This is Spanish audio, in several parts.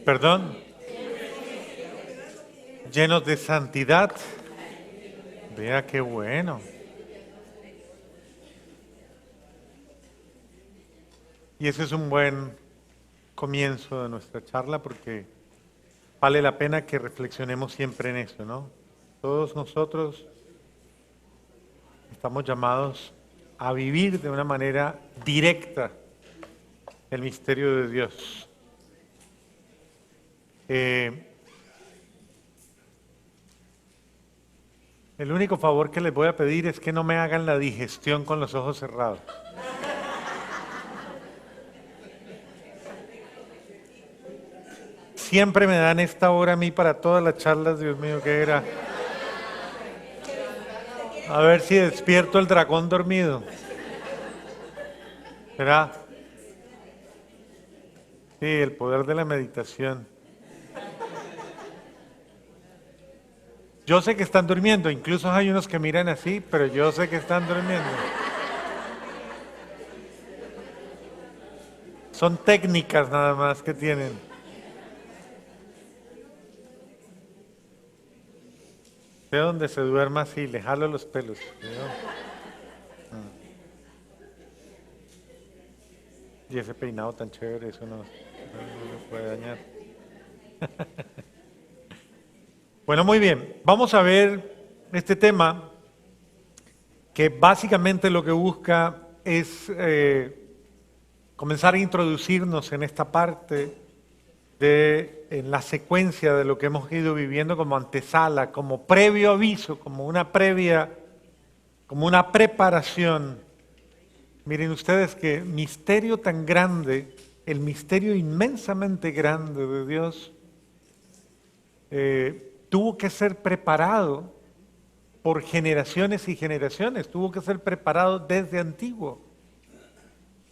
Perdón, llenos de santidad. Vea qué bueno. Y ese es un buen comienzo de nuestra charla porque vale la pena que reflexionemos siempre en eso, ¿no? Todos nosotros estamos llamados a vivir de una manera directa el misterio de Dios. El único favor que les voy a pedir es que no me hagan la digestión con los ojos cerrados. Siempre me dan esta hora a mí para todas las charlas, Dios mío, ¿qué era? A ver si despierto el dragón dormido. ¿Será? Sí, el poder de la meditación. Yo sé que están durmiendo, incluso hay unos que miran así, pero yo sé que están durmiendo. Son técnicas nada más que tienen. Sé donde se duerma así, le jalo los pelos. Y ese peinado tan chévere, eso no se puede dañar. Bueno, muy bien. Vamos a ver este tema que básicamente lo que busca es comenzar a introducirnos en esta parte en la secuencia de lo que hemos ido viviendo como antesala, como previo aviso, como una preparación. Miren ustedes qué misterio tan grande, el misterio inmensamente grande de Dios, tuvo que ser preparado por generaciones y generaciones, tuvo que ser preparado desde antiguo.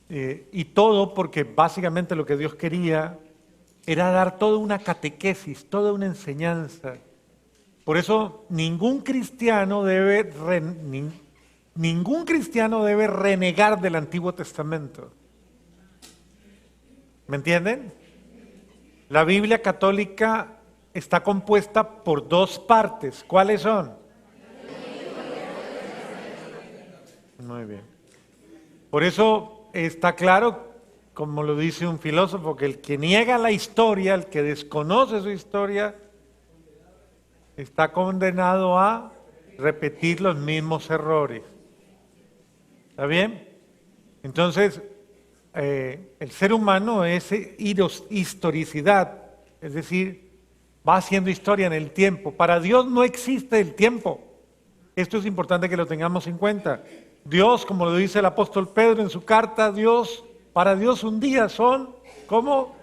Y todo porque básicamente lo que Dios quería era dar toda una catequesis, toda una enseñanza. Por eso ningún cristiano debe renegar del Antiguo Testamento. ¿Me entienden? La Biblia católica está compuesta por dos partes. ¿Cuáles son? Muy bien. Por eso está claro, como lo dice un filósofo, que el que niega la historia, el que desconoce su historia, está condenado a repetir los mismos errores. ¿Está bien? Entonces, el ser humano es historicidad, es decir, va haciendo historia en el tiempo. Para Dios no existe el tiempo. Esto es importante que lo tengamos en cuenta. Dios, como lo dice el apóstol Pedro en su carta, para Dios un día son, ¿cómo?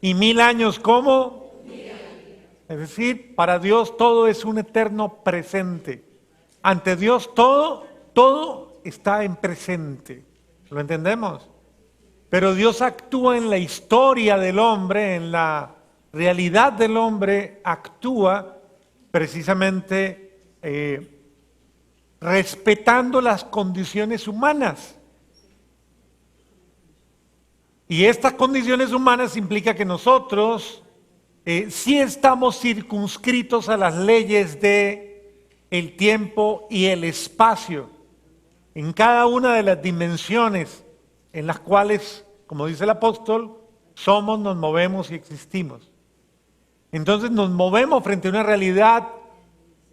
Y 1000 años, ¿cómo? Es decir, para Dios todo es un eterno presente. Ante Dios todo está en presente. ¿Lo entendemos? Pero Dios actúa en la historia del hombre, en la realidad del hombre, actúa precisamente respetando las condiciones humanas. Y estas condiciones humanas implica que nosotros sí estamos circunscritos a las leyes de el tiempo y el espacio, en cada una de las dimensiones en las cuales, como dice el apóstol, somos, nos movemos y existimos. Entonces nos movemos frente a una realidad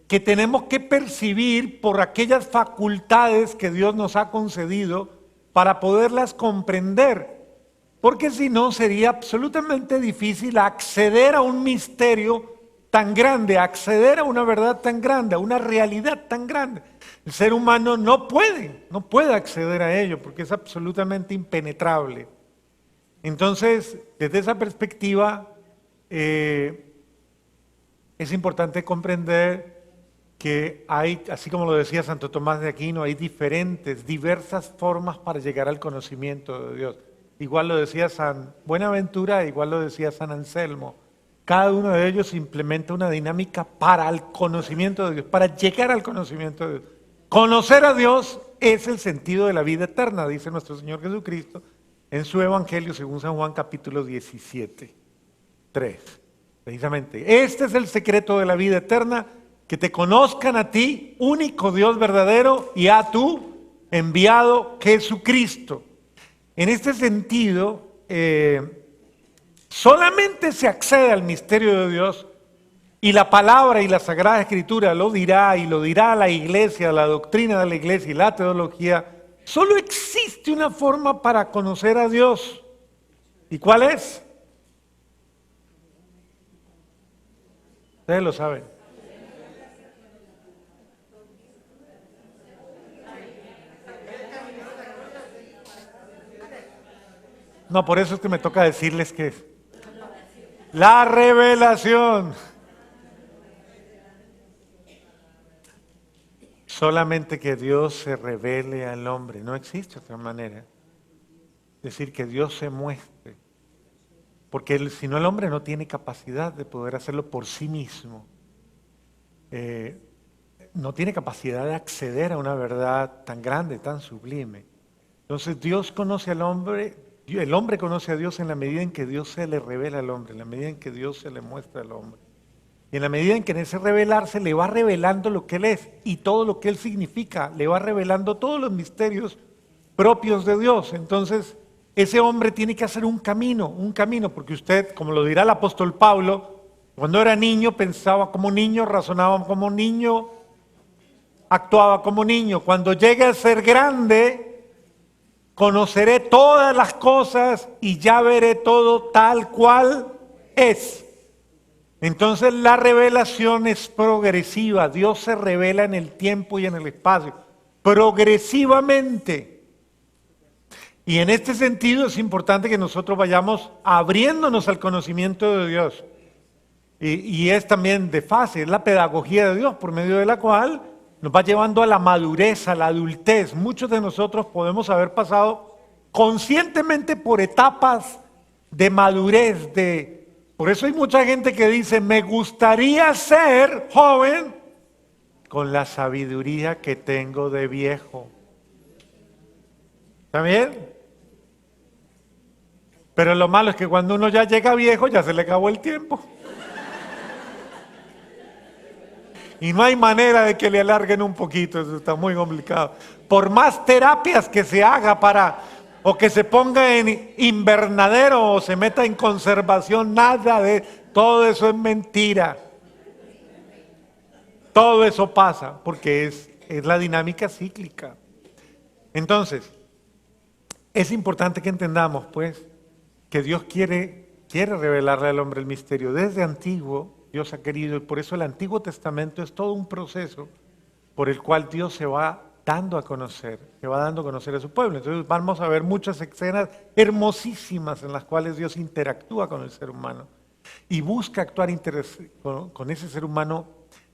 que tenemos que percibir por aquellas facultades que Dios nos ha concedido para poderlas comprender. Porque si no sería absolutamente difícil acceder a un misterio tan grande, acceder a una verdad tan grande, a una realidad tan grande. El ser humano no puede acceder a ello porque es absolutamente impenetrable. Entonces, desde esa perspectiva, es importante comprender que hay, así como lo decía Santo Tomás de Aquino, hay diversas formas para llegar al conocimiento de Dios. Igual lo decía San Buenaventura, igual lo decía San Anselmo. Cada uno de ellos implementa una dinámica para el conocimiento de Dios, para llegar al conocimiento de Dios. Conocer a Dios es el sentido de la vida eterna, dice nuestro Señor Jesucristo en su Evangelio según San Juan capítulo 17. 3. Precisamente, este es el secreto de la vida eterna, que te conozcan a ti, único Dios verdadero, y a tu enviado Jesucristo. En este sentido, solamente se accede al misterio de Dios, y la palabra y la Sagrada Escritura lo dirá, y lo dirá la iglesia, la doctrina de la iglesia y la teología. Solo existe una forma para conocer a Dios. ¿Y cuál es? Ustedes lo saben. No, por eso es que me toca decirles que es la revelación. Solamente que Dios se revele al hombre, no existe otra manera. Es decir, que Dios se muestre. Porque si no, el hombre no tiene capacidad de poder hacerlo por sí mismo. No tiene capacidad de acceder a una verdad tan grande, tan sublime. Entonces Dios conoce al hombre, el hombre conoce a Dios en la medida en que Dios se le revela al hombre, en la medida en que Dios se le muestra al hombre. Y en la medida en que en ese revelarse le va revelando lo que Él es y todo lo que Él significa, le va revelando todos los misterios propios de Dios. Entonces, ese hombre tiene que hacer un camino, porque usted, como lo dirá el apóstol Pablo, cuando era niño pensaba como niño, razonaba como niño, actuaba como niño. Cuando llegue a ser grande, conoceré todas las cosas y ya veré todo tal cual es. Entonces la revelación es progresiva. Dios se revela en el tiempo y en el espacio, progresivamente. Y en este sentido es importante que nosotros vayamos abriéndonos al conocimiento de Dios. Y es también de fase, es la pedagogía de Dios por medio de la cual nos va llevando a la madurez, a la adultez. Muchos de nosotros podemos haber pasado conscientemente por etapas de madurez, por eso hay mucha gente que dice, me gustaría ser joven con la sabiduría que tengo de viejo. ¿Está bien? Pero lo malo es que cuando uno ya llega viejo, ya se le acabó el tiempo. Y no hay manera de que le alarguen un poquito, eso está muy complicado. Por más terapias que se haga o que se ponga en invernadero o se meta en conservación, nada de todo eso es mentira. Todo eso pasa porque es la dinámica cíclica. Entonces, es importante que entendamos, pues, que Dios quiere revelarle al hombre el misterio. Desde antiguo, Dios ha querido, y por eso el Antiguo Testamento es todo un proceso por el cual Dios se va dando a conocer a su pueblo. Entonces vamos a ver muchas escenas hermosísimas en las cuales Dios interactúa con el ser humano y busca actuar con ese ser humano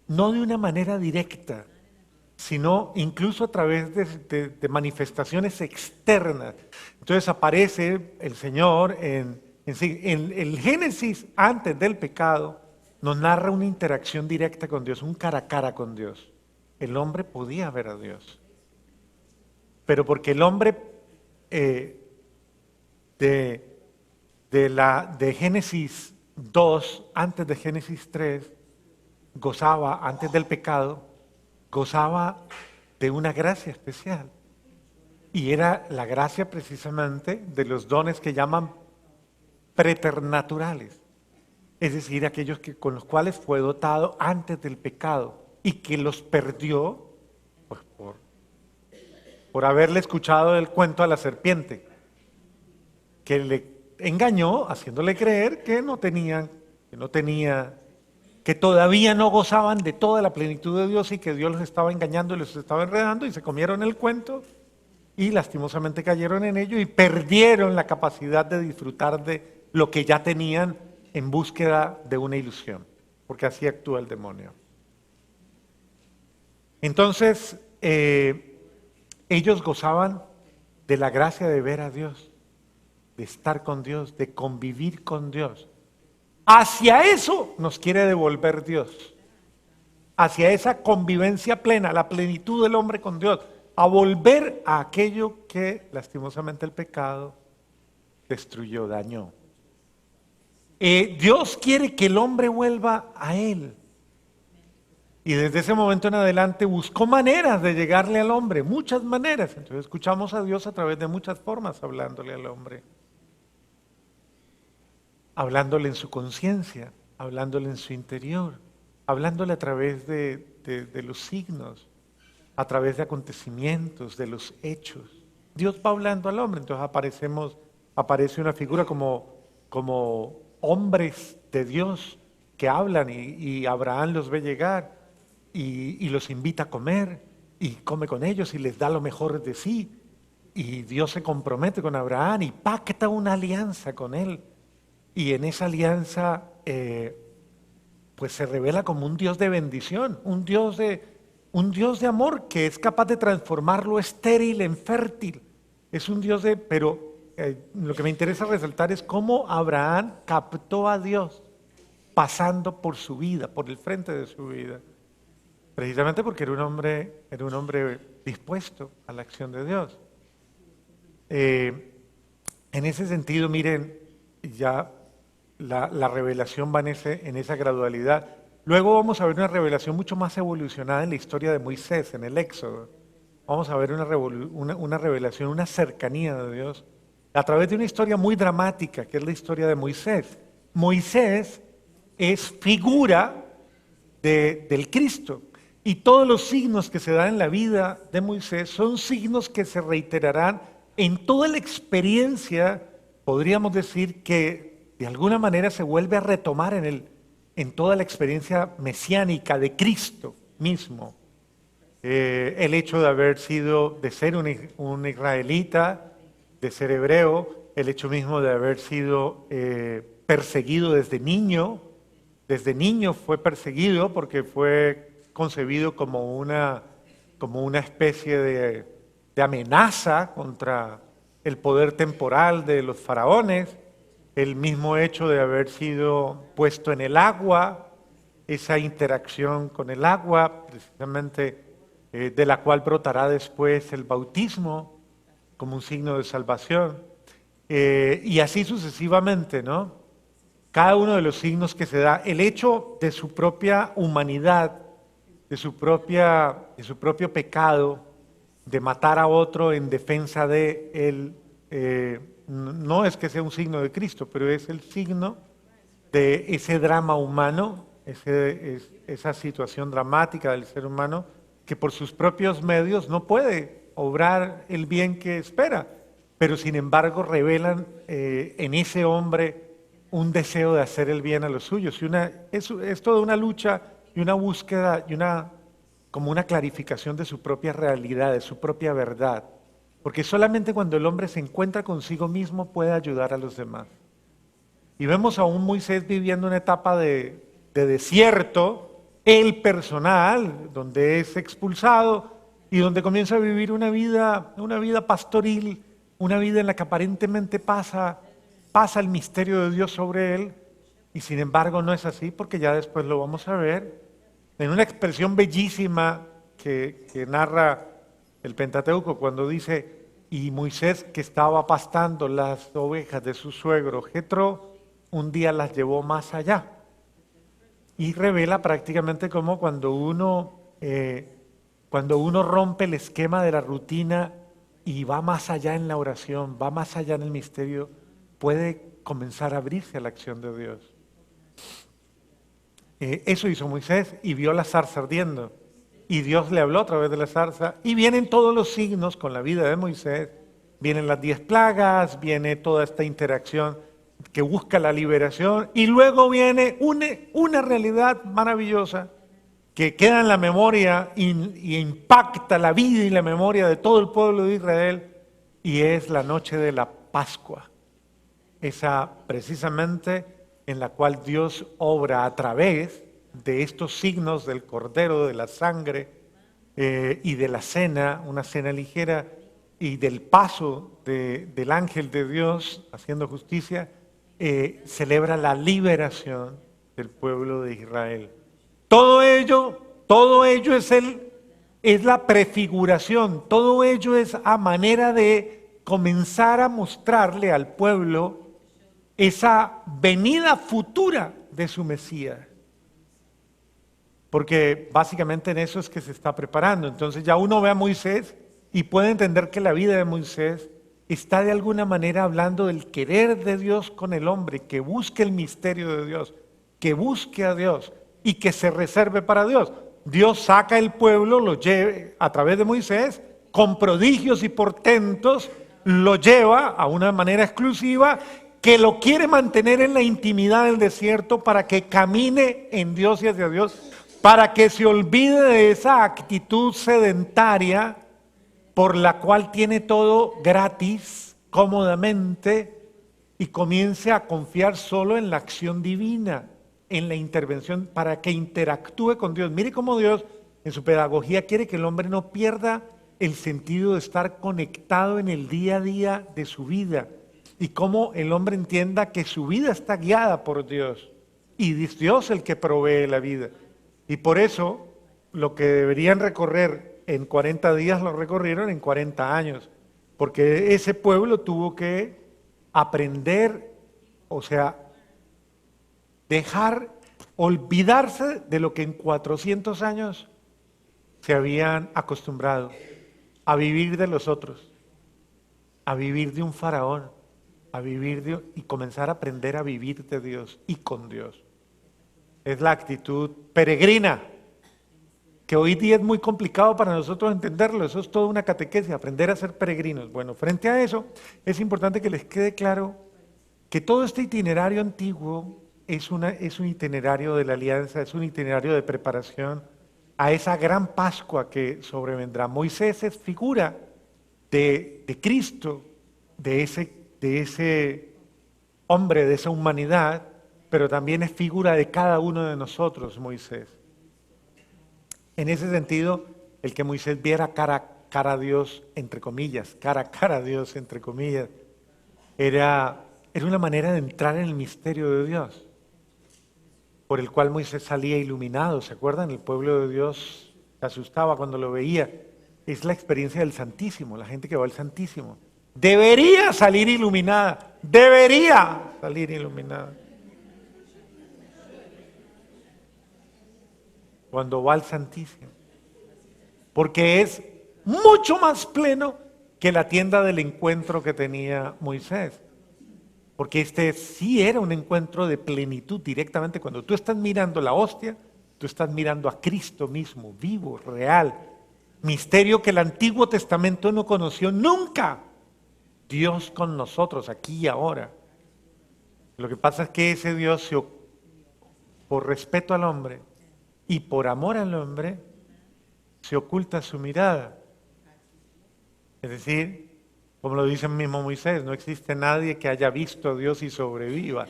no de una manera directa, sino incluso a través de manifestaciones externas. Entonces aparece el Señor en el Génesis antes del pecado, nos narra una interacción directa con Dios, un cara a cara con Dios. El hombre podía ver a Dios, pero porque el hombre de Génesis 2, antes de Génesis 3, gozaba, antes del pecado, gozaba de una gracia especial. Y era la gracia precisamente de los dones que llaman preternaturales. Es decir, aquellos con los cuales fue dotado antes del pecado y que los perdió pues, por haberle escuchado el cuento a la serpiente, que le engañó haciéndole creer que todavía no gozaban de toda la plenitud de Dios y que Dios los estaba engañando y los estaba enredando y se comieron el cuento y lastimosamente cayeron en ello y perdieron la capacidad de disfrutar de lo que ya tenían en búsqueda de una ilusión, porque así actúa el demonio. Entonces, ellos gozaban de la gracia de ver a Dios, de estar con Dios, de convivir con Dios. Hacia eso nos quiere devolver Dios, hacia esa convivencia plena, la plenitud del hombre con Dios, a volver a aquello que lastimosamente el pecado destruyó, dañó. Dios quiere que el hombre vuelva a Él. Y desde ese momento en adelante buscó maneras de llegarle al hombre, muchas maneras. Entonces escuchamos a Dios a través de muchas formas hablándole al hombre. Hablándole en su conciencia, hablándole en su interior, hablándole a través de los signos, a través de acontecimientos, de los hechos. Dios va hablando al hombre, entonces aparece una figura como hombres de Dios que hablan y Abraham los ve llegar y los invita a comer y come con ellos y les da lo mejor de sí. Y Dios se compromete con Abraham y pacta una alianza con él. Y en esa alianza pues se revela como un Dios de bendición, un Dios de amor que es capaz de transformar lo estéril en fértil. Es un Dios pero lo que me interesa resaltar es cómo Abraham captó a Dios pasando por su vida, por el frente de su vida. Precisamente porque era un hombre dispuesto a la acción de Dios. En ese sentido, miren, ya la revelación va en esa gradualidad. Luego vamos a ver una revelación mucho más evolucionada en la historia de Moisés, en el Éxodo. Vamos a ver una revelación, una cercanía de Dios, a través de una historia muy dramática, que es la historia de Moisés. Moisés es figura del Cristo. Y todos los signos que se dan en la vida de Moisés son signos que se reiterarán en toda la experiencia, podríamos decir que de alguna manera se vuelve a retomar en toda la experiencia mesiánica de Cristo mismo. El hecho de ser un israelita, de ser hebreo, el hecho mismo de haber sido perseguido desde niño fue perseguido porque fue concebido como una especie de amenaza contra el poder temporal de los faraones, el mismo hecho de haber sido puesto en el agua, esa interacción con el agua, precisamente de la cual brotará después el bautismo como un signo de salvación, y así sucesivamente, ¿no? Cada uno de los signos que se da, el hecho de su propia humanidad, de su propio pecado, de matar a otro en defensa de él, no es que sea un signo de Cristo, pero es el signo de ese drama humano, esa situación dramática del ser humano, que por sus propios medios no puede obrar el bien que espera, pero sin embargo revelan en ese hombre un deseo de hacer el bien a los suyos. Es toda una lucha y una búsqueda y como una clarificación de su propia realidad, de su propia verdad. Porque solamente cuando el hombre se encuentra consigo mismo puede ayudar a los demás. Y vemos a un Moisés viviendo una etapa de desierto, el personal, donde es expulsado y donde comienza a vivir una vida pastoril, una vida en la que aparentemente pasa el misterio de Dios sobre él, y sin embargo no es así, porque ya después lo vamos a ver, en una expresión bellísima que narra el Pentateuco cuando dice, y Moisés que estaba pastando las ovejas de su suegro Jetro, un día las llevó más allá. Y revela prácticamente cómo cuando uno rompe el esquema de la rutina y va más allá en la oración, va más allá en el misterio, puede comenzar a abrirse a la acción de Dios. Eso hizo Moisés y vio la zarza ardiendo. Y Dios le habló a través de la zarza. Y vienen todos los signos con la vida de Moisés. Vienen las 10 plagas, viene toda esta interacción que busca la liberación. Y luego viene una realidad maravillosa que queda en la memoria y impacta la vida y la memoria de todo el pueblo de Israel. Y es la noche de la Pascua. Esa precisamente en la cual Dios obra a través de estos signos del cordero, de la sangre y de la cena, una cena ligera, y del paso del ángel de Dios haciendo justicia, celebra la liberación del pueblo de Israel. Todo ello es la prefiguración, todo ello es a manera de comenzar a mostrarle al pueblo esa venida futura de su Mesías. Porque básicamente en eso es que se está preparando. Entonces ya uno ve a Moisés y puede entender que la vida de Moisés está de alguna manera hablando del querer de Dios con el hombre, que busque el misterio de Dios, que busque a Dios y que se reserve para Dios. Dios saca el pueblo, lo lleva a través de Moisés, con prodigios y portentos, lo lleva a una manera exclusiva, que lo quiere mantener en la intimidad del desierto para que camine en Dios y hacia Dios, para que se olvide de esa actitud sedentaria por la cual tiene todo gratis, cómodamente, y comience a confiar solo en la acción divina, en la intervención, para que interactúe con Dios. Mire cómo Dios en su pedagogía quiere que el hombre no pierda el sentido de estar conectado en el día a día de su vida, y cómo el hombre entienda que su vida está guiada por Dios, y es Dios el que provee la vida. Y por eso lo que deberían recorrer en 40 días lo recorrieron en 40 años, porque ese pueblo tuvo que aprender, o sea, olvidarse de lo que en 400 años se habían acostumbrado, a vivir de los otros, a vivir de un faraón, y comenzar a aprender a vivir de Dios y con Dios. Es la actitud peregrina, que hoy día es muy complicado para nosotros entenderlo. Eso es toda una catequesis, aprender a ser peregrinos. Bueno, frente a eso, es importante que les quede claro que todo este itinerario antiguo es un itinerario de la alianza, es un itinerario de preparación a esa gran Pascua que sobrevendrá. Moisés es figura de Cristo, de ese hombre, de esa humanidad, pero también es figura de cada uno de nosotros, Moisés. En ese sentido, el que Moisés viera cara a cara a Dios, entre comillas, cara a cara a Dios, entre comillas, era una manera de entrar en el misterio de Dios, por el cual Moisés salía iluminado. ¿Se acuerdan? El pueblo de Dios se asustaba cuando lo veía. Es la experiencia del Santísimo, la gente que va al Santísimo. Debería salir iluminada, debería salir iluminada. Cuando va al Santísimo, porque es mucho más pleno que la tienda del encuentro que tenía Moisés, porque este sí era un encuentro de plenitud directamente. Cuando tú estás mirando la hostia, tú estás mirando a Cristo mismo, vivo, real, misterio que el Antiguo Testamento no conoció nunca. Dios con nosotros, aquí y ahora. Lo que pasa es que ese Dios, por respeto al hombre, y por amor al hombre, se oculta su mirada. Es decir, como lo dice el mismo Moisés, no existe nadie que haya visto a Dios y sobreviva.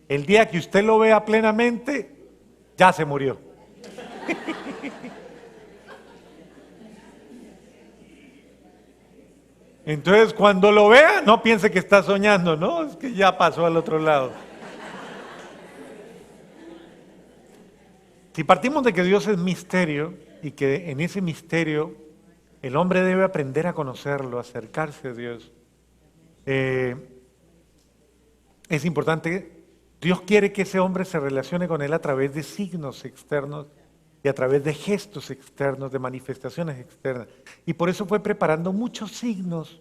El día que usted lo vea plenamente, ya se murió. Entonces, cuando lo vea, no piense que está soñando, no, es que ya pasó al otro lado. Si partimos de que Dios es misterio y que en ese misterio el hombre debe aprender a conocerlo, acercarse a Dios, es importante. Dios quiere que ese hombre se relacione con Él a través de signos externos y a través de gestos externos, de manifestaciones externas. Y por eso fue preparando muchos signos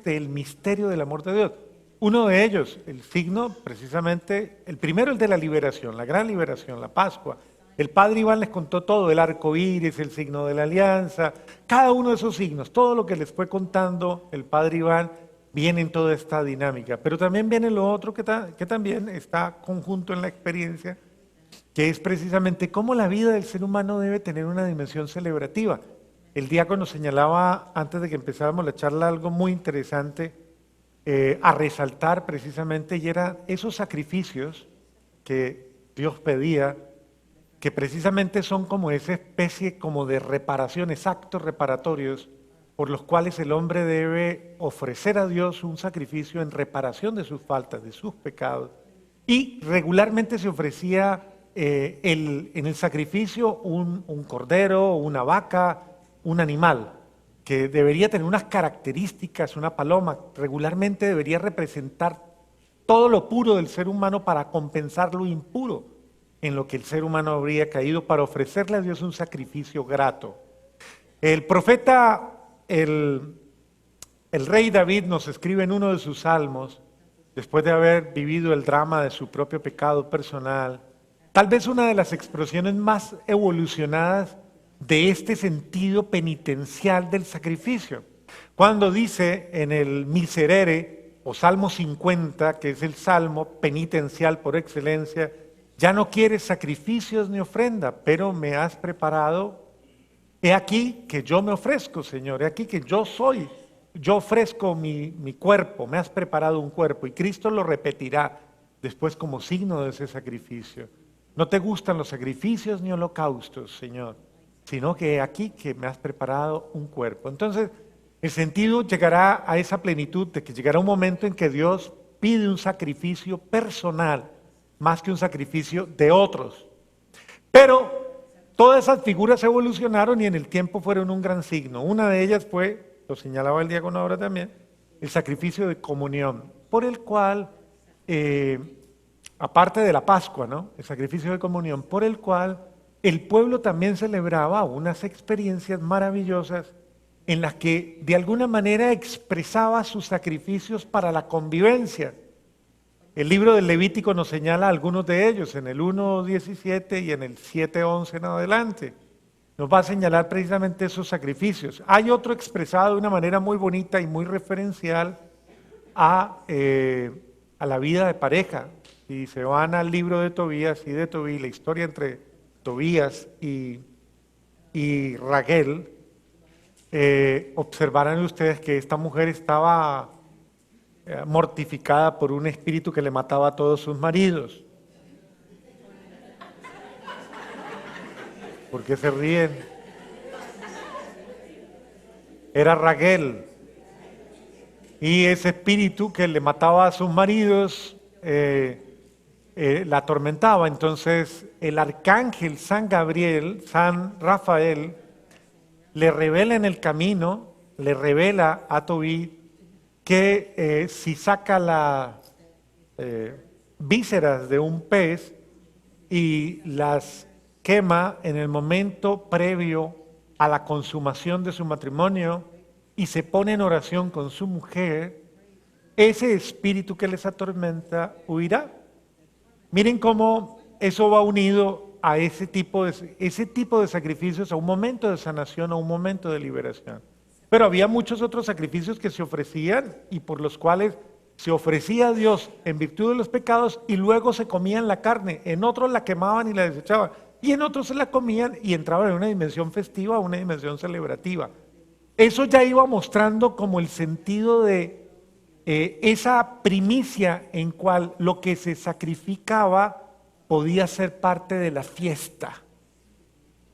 del misterio del amor de Dios. Uno de ellos, el signo precisamente, el primero, el de la liberación, la gran liberación, la Pascua. El padre Iván les contó todo, el arco iris, el signo de la alianza, cada uno de esos signos, todo lo que les fue contando el padre Iván viene en toda esta dinámica. Pero también viene lo otro que también está conjunto en la experiencia, que es precisamente cómo la vida del ser humano debe tener una dimensión celebrativa. El diácono señalaba, antes de que empezáramos la charla, algo muy interesante a resaltar precisamente, y era esos sacrificios que Dios pedía, que precisamente son como esa especie como de reparaciones, actos reparatorios, por los cuales el hombre debe ofrecer a Dios un sacrificio en reparación de sus faltas, de sus pecados. Y regularmente se ofrecía en el sacrificio un cordero, una vaca, un animal, que debería tener unas características. Una paloma regularmente debería representar todo lo puro del ser humano para compensar lo impuro en lo que el ser humano habría caído, para ofrecerle a Dios un sacrificio grato. El profeta, el rey David nos escribe en uno de sus salmos, después de haber vivido el drama de su propio pecado personal, tal vez una de las expresiones más evolucionadas de este sentido penitencial del sacrificio. Cuando dice en el Miserere, o Salmo 50, que es el salmo penitencial por excelencia, ya no quieres sacrificios ni ofrenda, pero me has preparado. He aquí que yo me ofrezco, Señor, he aquí que yo soy. Yo ofrezco mi cuerpo, me has preparado un cuerpo, y Cristo lo repetirá después como signo de ese sacrificio. No te gustan los sacrificios ni holocaustos, Señor, sino que aquí que me has preparado un cuerpo. Entonces, el sentido llegará a esa plenitud de que llegará un momento en que Dios pide un sacrificio personal, más que un sacrificio de otros. Pero todas esas figuras evolucionaron y en el tiempo fueron un gran signo. Una de ellas fue, lo señalaba el diácono ahora también, el sacrificio de comunión, por el cual, aparte de la Pascua, ¿no? El sacrificio de comunión, por el cual el pueblo también celebraba unas experiencias maravillosas en las que de alguna manera expresaba sus sacrificios para la convivencia. El libro del Levítico nos señala algunos de ellos, en el 1:17 y en el 7:11 en adelante. Nos va a señalar precisamente esos sacrificios. Hay otro expresado de una manera muy bonita y muy referencial a la vida de pareja. Si se van al libro de Tobías y de Tobí, la historia entre Tobías y Raguel, observarán ustedes que esta mujer estaba mortificada por un espíritu que le mataba a todos sus maridos. ¿Por qué se ríen? Era Raguel. Y ese espíritu que le mataba a sus maridos la atormentaba. Entonces el arcángel San Gabriel, San Rafael, le revela en el camino, le revela a Tobí que si saca las vísceras de un pez y las quema en el momento previo a la consumación de su matrimonio y se pone en oración con su mujer, ese espíritu que les atormenta huirá. Miren cómo eso va unido a ese tipo de sacrificios, a un momento de sanación, a un momento de liberación. Pero había muchos otros sacrificios que se ofrecían y por los cuales se ofrecía a Dios en virtud de los pecados y luego se comían la carne. En otros la quemaban y la desechaban. Y en otros se la comían y entraban en una dimensión festiva, una dimensión celebrativa. Eso ya iba mostrando como el sentido de esa primicia en cual lo que se sacrificaba podía ser parte de la fiesta,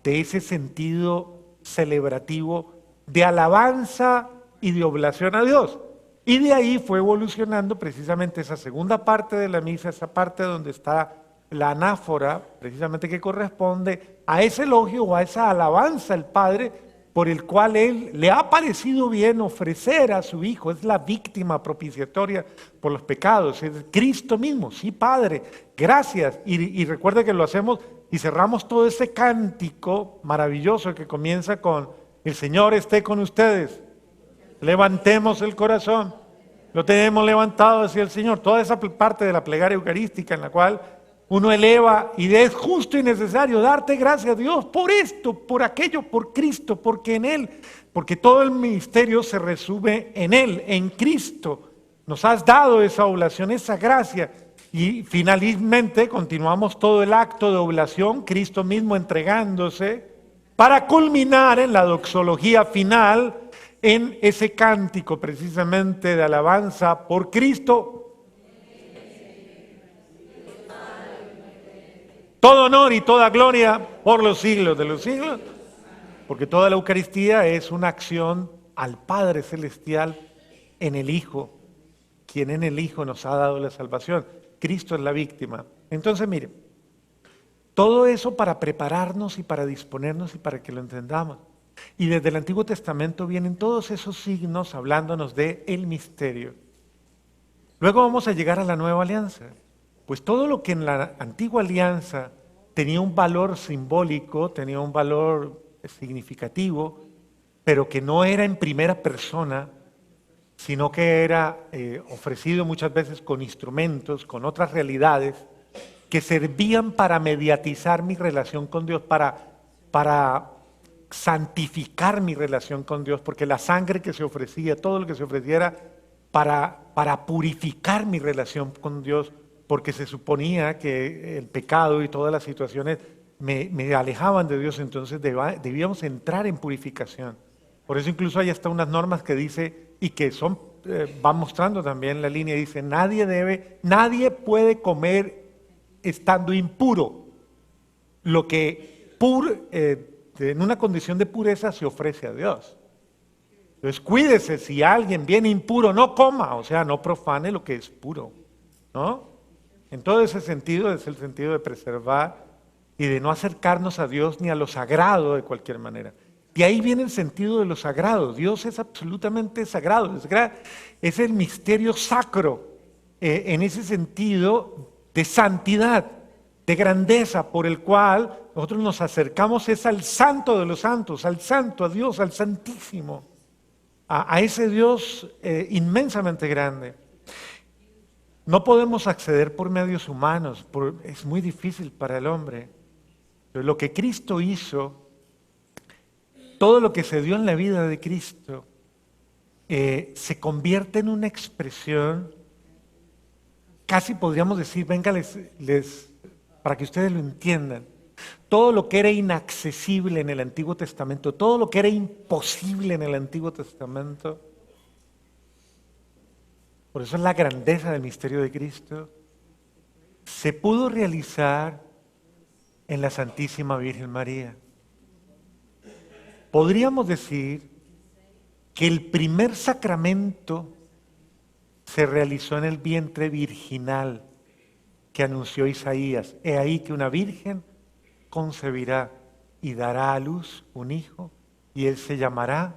de ese sentido celebrativo de alabanza y de oblación a Dios. Y de ahí fue evolucionando precisamente esa segunda parte de la misa, esa parte donde está la anáfora, precisamente que corresponde a ese elogio o a esa alabanza al Padre, por el cual Él le ha parecido bien ofrecer a su Hijo. Es la víctima propiciatoria por los pecados, es Cristo mismo. Sí, Padre, gracias. Y recuerde que lo hacemos y cerramos todo ese cántico maravilloso que comienza con: el Señor esté con ustedes. Levantemos el corazón. Lo tenemos levantado hacia el Señor. Toda esa parte de la plegaria eucarística en la cual uno eleva y es justo y necesario darte gracias a Dios por esto, por aquello, por Cristo, porque en Él, porque todo el misterio se resume en Él, en Cristo. Nos has dado esa oblación, esa gracia. Y finalmente continuamos todo el acto de oblación, Cristo mismo entregándose, para culminar en la doxología final, en ese cántico precisamente de alabanza por Cristo. Todo honor y toda gloria por los siglos de los siglos, porque toda la Eucaristía es una acción al Padre Celestial en el Hijo, quien en el Hijo nos ha dado la salvación. Cristo es la víctima. Entonces, mire, todo eso para prepararnos y para disponernos y para que lo entendamos. Y desde el Antiguo Testamento vienen todos esos signos hablándonos de el misterio. Luego vamos a llegar a la nueva alianza. Pues todo lo que en la antigua alianza tenía un valor simbólico, tenía un valor significativo, pero que no era en primera persona, sino que era ofrecido muchas veces con instrumentos, con otras realidades, que servían para mediatizar mi relación con Dios, para santificar mi relación con Dios, porque la sangre que se ofrecía, todo lo que se ofreciera para purificar mi relación con Dios, porque se suponía que el pecado y todas las situaciones me alejaban de Dios, entonces debíamos entrar en purificación. Por eso incluso hay hasta unas normas que dice, y que son, van mostrando también la línea, dice, nadie puede comer estando impuro lo que en una condición de pureza se ofrece a Dios. Entonces cuídese, si alguien viene impuro, no coma, o sea, no profane lo que es puro, ¿no? En todo ese sentido es el sentido de preservar y de no acercarnos a Dios ni a lo sagrado de cualquier manera. De ahí viene el sentido de lo sagrado. Dios es absolutamente sagrado, es el misterio sacro, en ese sentido de santidad, de grandeza, por el cual nosotros nos acercamos es al santo de los santos, al santo, a Dios, al santísimo, a ese Dios inmensamente grande. No podemos acceder por medios humanos, es muy difícil para el hombre. Pero lo que Cristo hizo, todo lo que se dio en la vida de Cristo, se convierte en una expresión, casi podríamos decir, venga, para que ustedes lo entiendan, todo lo que era inaccesible en el Antiguo Testamento, todo lo que era imposible en el Antiguo Testamento, por eso es la grandeza del misterio de Cristo, se pudo realizar en la Santísima Virgen María. Podríamos decir que el primer sacramento se realizó en el vientre virginal que anunció Isaías. He ahí que una virgen concebirá y dará a luz un hijo, y él se llamará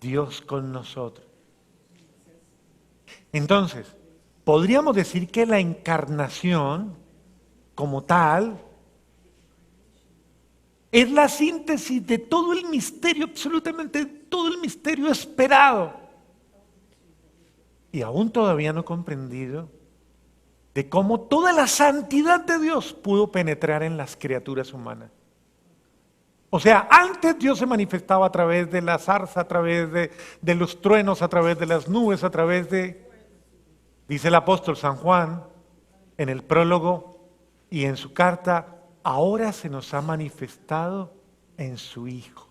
Dios con nosotros. Entonces, podríamos decir que la encarnación, como tal, es la síntesis de todo el misterio, absolutamente todo el misterio esperado y aún todavía no comprendido, de cómo toda la santidad de Dios pudo penetrar en las criaturas humanas. O sea, antes Dios se manifestaba a través de la zarza, a través de los truenos, a través de las nubes, a través de, dice el apóstol San Juan en el prólogo y en su carta, ahora se nos ha manifestado en su Hijo,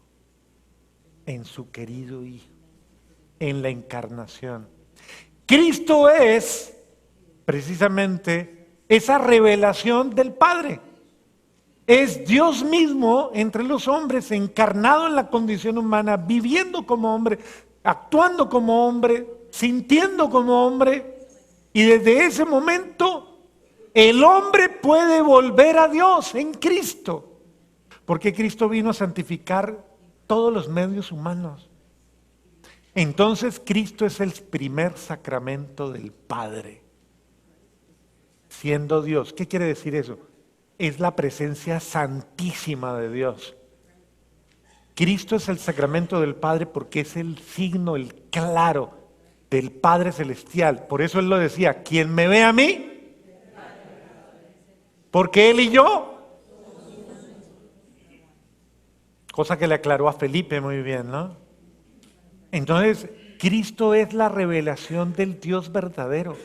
en su querido Hijo, en la encarnación. Cristo es precisamente esa revelación del Padre. Es Dios mismo entre los hombres, encarnado en la condición humana, viviendo como hombre, actuando como hombre, sintiendo como hombre, y desde ese momento el hombre puede volver a Dios en Cristo, porque Cristo vino a santificar todos los medios humanos. Entonces Cristo es el primer sacramento del Padre, siendo Dios. ¿Qué quiere decir eso? Es la presencia santísima de Dios. Cristo es el sacramento del Padre porque es el signo, el claro del Padre Celestial. Por eso Él lo decía, quien me ve a mí, porque Él y yo, cosa que le aclaró a Felipe muy bien, ¿no? Entonces, Cristo es la revelación del Dios verdadero.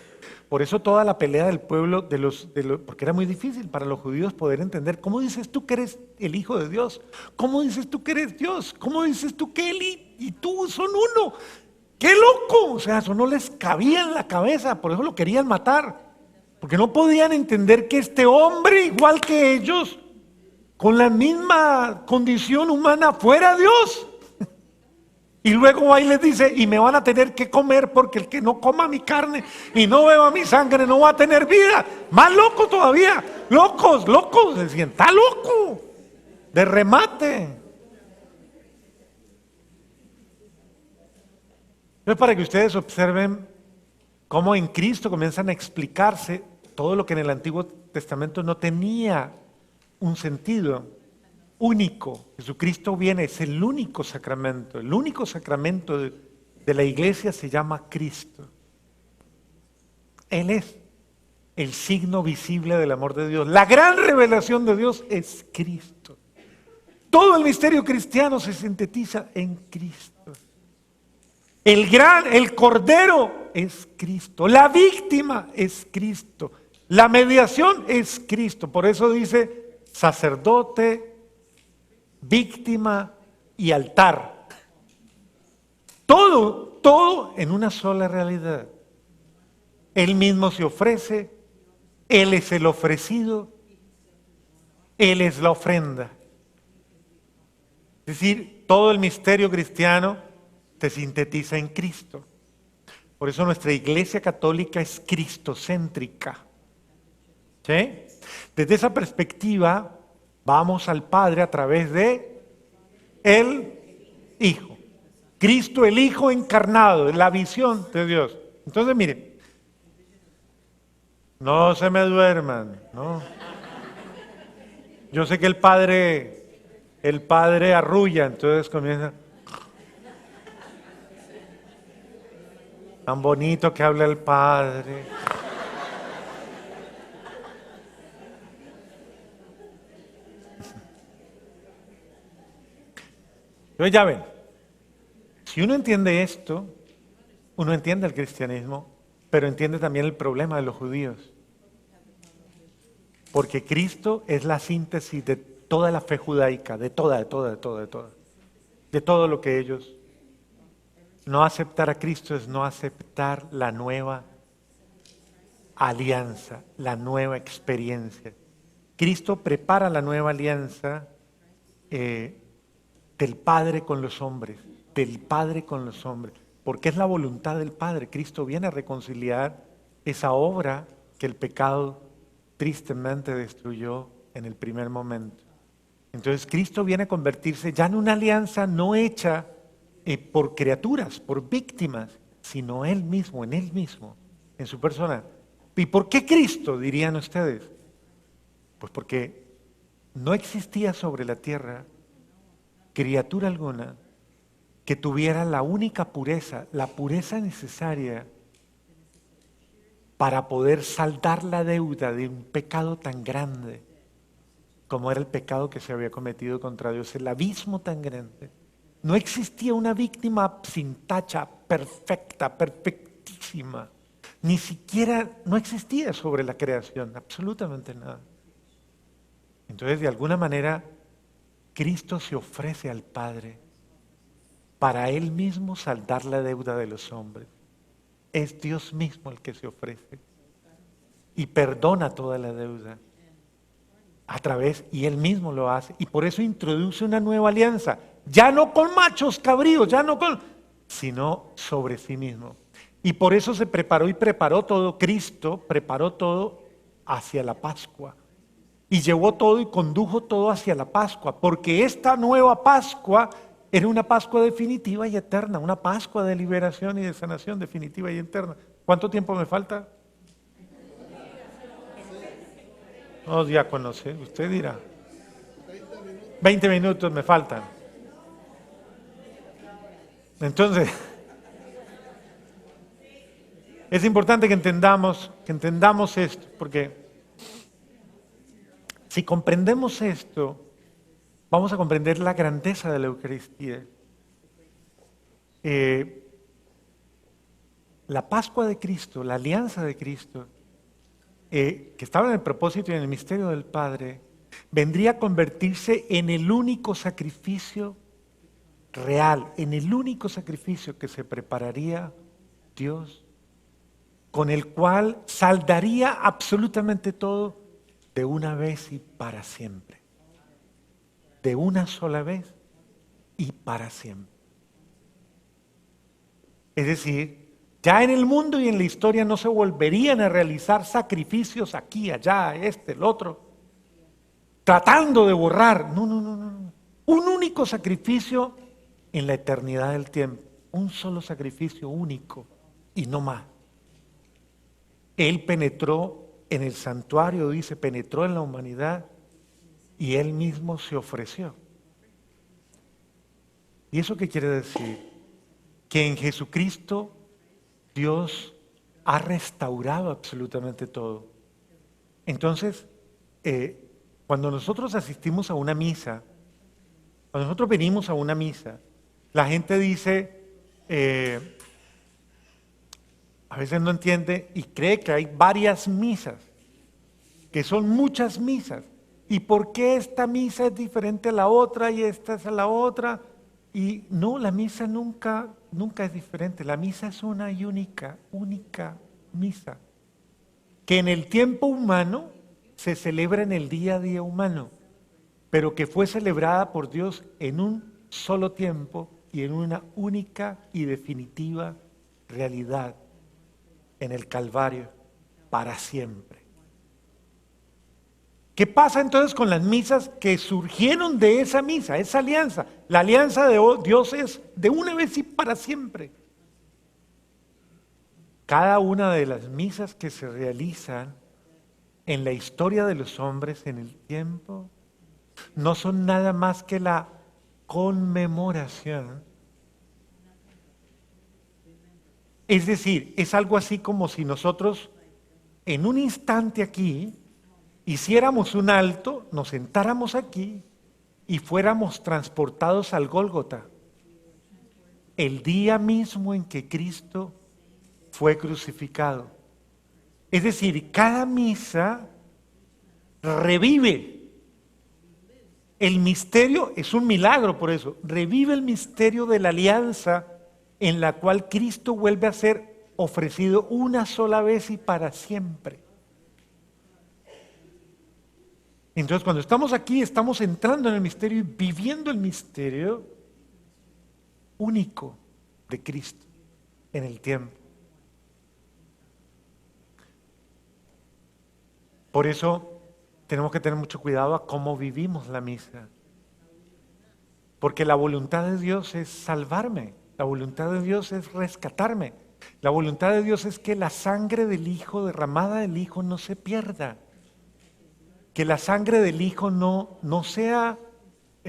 Por eso toda la pelea del pueblo, porque era muy difícil para los judíos poder entender, ¿cómo dices tú que eres el Hijo de Dios? ¿Cómo dices tú que eres Dios? ¿Cómo dices tú que Él y tú son uno? ¡Qué loco! O sea, eso no les cabía en la cabeza, por eso lo querían matar. Porque no podían entender que este hombre, igual que ellos, con la misma condición humana, fuera Dios. Y luego ahí les dice, y me van a tener que comer porque el que no coma mi carne y no beba mi sangre no va a tener vida. Más loco todavía, locos, decían, está loco, de remate. Entonces, para que ustedes observen cómo en Cristo comienzan a explicarse todo lo que en el Antiguo Testamento no tenía un sentido único. Jesucristo viene, es el único sacramento. El único sacramento de la iglesia se llama Cristo. Él es el signo visible del amor de Dios. La gran revelación de Dios es Cristo. Todo el misterio cristiano se sintetiza en Cristo. El Cordero es Cristo. La víctima es Cristo. La mediación es Cristo. Por eso dice sacerdote, víctima y altar. Todo en una sola realidad. Él mismo se ofrece, Él es el ofrecido, Él es la ofrenda. Es decir, todo el misterio cristiano se sintetiza en Cristo. Por eso nuestra Iglesia Católica es cristocéntrica. ¿Sí? Desde esa perspectiva, vamos al Padre a través de el Hijo. Cristo el Hijo encarnado, la visión de Dios. Entonces, miren, no se me duerman, ¿no? Yo sé que el Padre arrulla, entonces comienza. Tan bonito que habla el Padre. Entonces ya ven, si uno entiende esto, uno entiende el cristianismo, pero entiende también el problema de los judíos. Porque Cristo es la síntesis de toda la fe judaica, de todo lo que ellos. No aceptar a Cristo es no aceptar la nueva alianza, la nueva experiencia. Cristo prepara la nueva alianza del Padre con los hombres, porque es la voluntad del Padre. Cristo viene a reconciliar esa obra que el pecado tristemente destruyó en el primer momento. Entonces Cristo viene a convertirse ya en una alianza no hecha por criaturas, por víctimas, sino Él mismo, en su persona. ¿Y por qué Cristo, dirían ustedes? Pues porque no existía sobre la tierra criatura alguna que tuviera la única pureza, la pureza necesaria para poder saldar la deuda de un pecado tan grande como era el pecado que se había cometido contra Dios, el abismo tan grande. No existía una víctima sin tacha, perfecta, perfectísima. Ni siquiera, no existía sobre la creación, absolutamente nada. Entonces, de alguna manera, Cristo se ofrece al Padre para Él mismo saldar la deuda de los hombres. Es Dios mismo el que se ofrece y perdona toda la deuda a través, y Él mismo lo hace, y por eso introduce una nueva alianza, ya no con machos cabríos, sino sobre sí mismo. Y por eso se preparó y preparó todo, Cristo preparó todo hacia la Pascua. Y llevó todo y condujo todo hacia la Pascua, porque esta nueva Pascua era una Pascua definitiva y eterna, una Pascua de liberación y de sanación definitiva y eterna. ¿Cuánto tiempo me falta? No, diácono, usted dirá. 20 minutos me faltan. Entonces, es importante que entendamos esto, porque si comprendemos esto, vamos a comprender la grandeza de la Eucaristía. La Pascua de Cristo, la alianza de Cristo, que estaba en el propósito y en el misterio del Padre, vendría a convertirse en el único sacrificio real, en el único sacrificio que se prepararía Dios, con el cual saldaría absolutamente todo de una vez y para siempre. De una sola vez y para siempre. Es decir, ya en el mundo y en la historia no se volverían a realizar sacrificios aquí, allá, el otro, tratando de borrar. No. Un único sacrificio en la eternidad del tiempo. Un solo sacrificio único y no más. Él penetró en el santuario, dice, penetró en la humanidad y Él mismo se ofreció. ¿Y eso qué quiere decir? Que en Jesucristo Dios ha restaurado absolutamente todo. Entonces, cuando nosotros asistimos a una misa, cuando nosotros venimos a una misa, la gente dice, a veces no entiende y cree que hay varias misas, que son muchas misas. ¿Y por qué esta misa es diferente a la otra y esta es a la otra? Y no, la misa nunca es diferente. La misa es una y única misa, que en el tiempo humano se celebra en el día a día humano, pero que fue celebrada por Dios en un solo tiempo y en una única y definitiva realidad, en el Calvario, para siempre. ¿Qué pasa entonces con las misas que surgieron de esa misa, esa alianza? La alianza de Dios es de una vez y para siempre. Cada una de las misas que se realizan en la historia de los hombres en el tiempo no son nada más que la conmemoración. Es decir, es algo así como si nosotros en un instante aquí hiciéramos un alto, nos sentáramos aquí y fuéramos transportados al Gólgota, el día mismo en que Cristo fue crucificado. Es decir, cada misa revive el misterio, es un milagro por eso, revive el misterio de la alianza en la cual Cristo vuelve a ser ofrecido una sola vez y para siempre. Entonces, cuando estamos aquí, estamos entrando en el misterio y viviendo el misterio único de Cristo en el tiempo. Por eso tenemos que tener mucho cuidado a cómo vivimos la misa. Porque la voluntad de Dios es salvarme, la voluntad de Dios es rescatarme, la voluntad de Dios es que la sangre del Hijo, derramada del Hijo, no se pierda. Que la sangre del Hijo no sea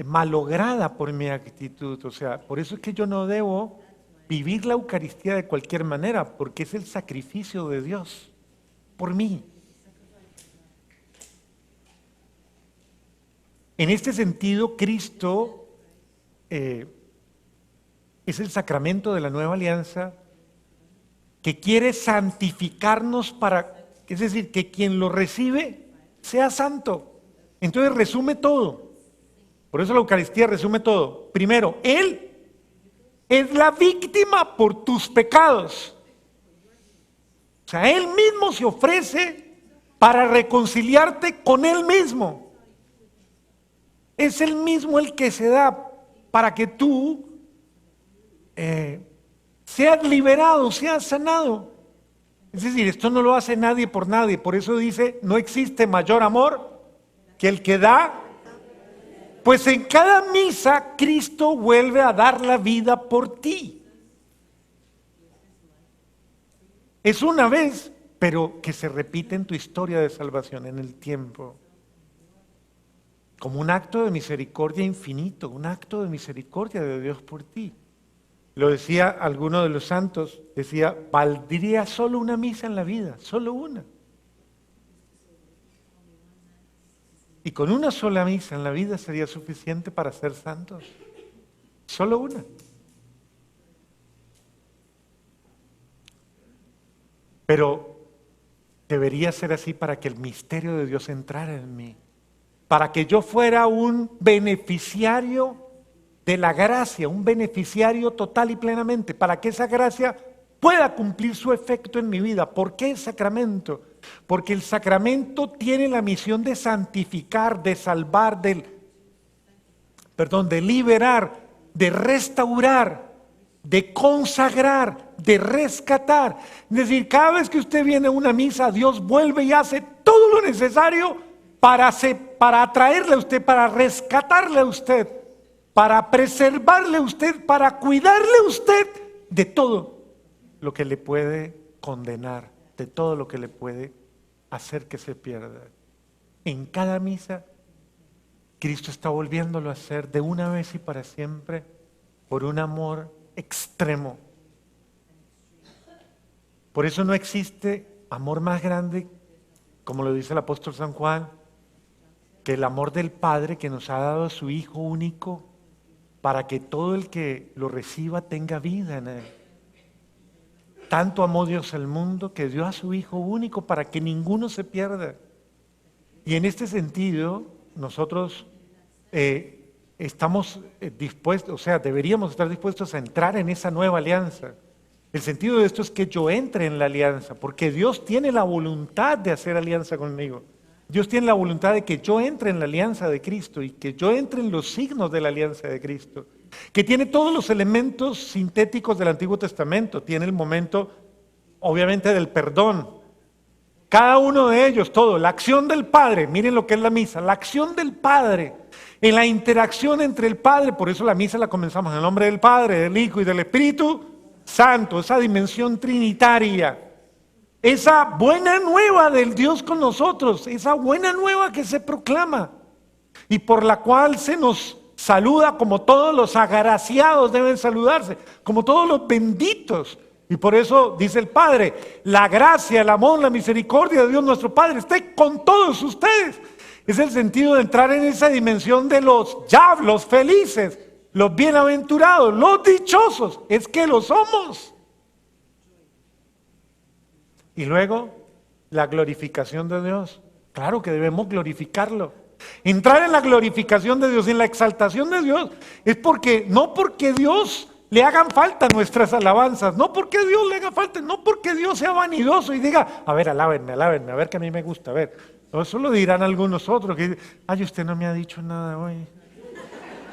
malograda por mi actitud. O sea, por eso es que yo no debo vivir la Eucaristía de cualquier manera, porque es el sacrificio de Dios por mí. En este sentido, Cristo es el sacramento de la nueva alianza que quiere santificarnos es decir, que quien lo recibe sea santo. Entonces resume todo. Por eso la Eucaristía resume todo. Primero, Él es la víctima por tus pecados. O sea, Él mismo se ofrece para reconciliarte con Él mismo. Es Él mismo el que se da para que tú seas liberado, seas sanado. Es decir, esto no lo hace nadie por nadie. Por eso dice, no existe mayor amor que el que da. Pues en cada misa Cristo vuelve a dar la vida por ti. Es una vez, pero que se repite en tu historia de salvación, en el tiempo. Como un acto de misericordia infinito, un acto de misericordia de Dios por ti. Lo decía alguno de los santos, decía, valdría solo una misa en la vida, solo una. Y con una sola misa en la vida sería suficiente para ser santos. Solo una. Pero debería ser así para que el misterio de Dios entrara en mí. Para que yo fuera un beneficiario de la gracia, un beneficiario total y plenamente, para que esa gracia pueda cumplir su efecto en mi vida. ¿Por qué el sacramento? Porque el sacramento tiene la misión de santificar, de salvar, de liberar, de restaurar, de consagrar, de rescatar. Es decir, cada vez que usted viene a una misa, Dios vuelve y hace todo lo necesario para atraerle a usted, para rescatarle a usted, para preservarle a usted, para cuidarle a usted de todo lo que le puede condenar de todo lo que le puede hacer que se pierda. En cada misa, Cristo está volviéndolo a hacer de una vez y para siempre por un amor extremo. Por eso no existe amor más grande, como lo dice el apóstol San Juan, que el amor del Padre que nos ha dado a su Hijo único para que todo el que lo reciba tenga vida en él. Tanto amó Dios al mundo que dio a su Hijo único para que ninguno se pierda. Y en este sentido, nosotros estamos dispuestos, o sea, deberíamos estar dispuestos a entrar en esa nueva alianza. El sentido de esto es que yo entre en la alianza, porque Dios tiene la voluntad de hacer alianza conmigo. Dios tiene la voluntad de que yo entre en la alianza de Cristo y que yo entre en los signos de la alianza de Cristo, que tiene todos los elementos sintéticos del Antiguo Testamento. Tiene el momento, obviamente, del perdón. Cada uno de ellos, todo, la acción del Padre, miren lo que es la misa, la acción del Padre, en la interacción entre el Padre, por eso la misa la comenzamos en el nombre del Padre, del Hijo y del Espíritu Santo, esa dimensión trinitaria. Esa buena nueva del Dios con nosotros, esa buena nueva que se proclama y por la cual se nos saluda como todos los agraciados deben saludarse, como todos los benditos. Y por eso dice el Padre, la gracia, el amor, la misericordia de Dios nuestro Padre esté con todos ustedes. Es el sentido de entrar en esa dimensión de los los felices, los bienaventurados, los dichosos, es que lo somos. Y luego, la glorificación de Dios. Claro que debemos glorificarlo. Entrar en la glorificación de Dios, en la exaltación de Dios, es porque, no porque Dios le hagan falta nuestras alabanzas, no porque Dios le haga falta, no porque Dios sea vanidoso y diga, a ver, alábenme, a ver que a mí me gusta, a ver. Eso lo dirán algunos otros, que ay, usted no me ha dicho nada hoy.